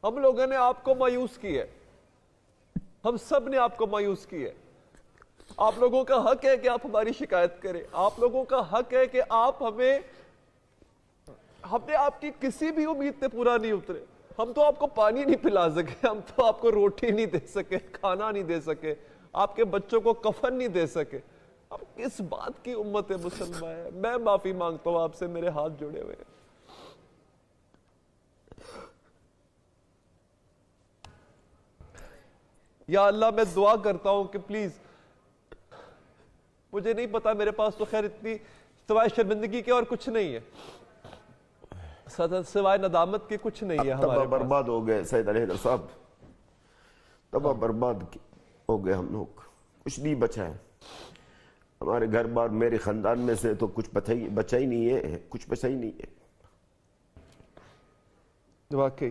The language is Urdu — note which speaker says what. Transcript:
Speaker 1: ہم لوگوں نے آپ کو مایوس کی ہے، ہم سب نے آپ کو مایوس کی ہے۔ آپ لوگوں کا حق ہے کہ آپ ہماری شکایت کریں، آپ لوگوں کا حق ہے کہ آپ ہم نے آپ کی کسی بھی امید پہ پورا نہیں اترے۔ ہم تو آپ کو پانی نہیں پلا سکے، ہم تو آپ کو روٹی نہیں دے سکے، کھانا نہیں دے سکے، آپ کے بچوں کو کفن نہیں دے سکے۔ اب کس بات کی امت مسلمہ ہے؟ میں معافی مانگتا ہوں آپ سے، میرے ہاتھ جوڑے ہوئے ہیں۔ یا اللہ میں دعا کرتا ہوں کہ پلیز، مجھے نہیں پتا، میرے پاس تو خیر اتنی سوائے شرمندگی کے اور کچھ نہیں ہے، سوائے ندامت کے کچھ نہیں ہے
Speaker 2: اب
Speaker 1: ہمارے
Speaker 2: تباہ
Speaker 1: پاس۔
Speaker 2: برباد ہو گئے سید علی حیدر صاحب، تباہ برباد ہو گئے ہم لوگ، کچھ نہیں بچا ہے ہمارے گھر بار، میرے خاندان میں سے تو کچھ بچا ہی نہیں ہے، کچھ بچا ہی نہیں ہے۔
Speaker 1: واقعی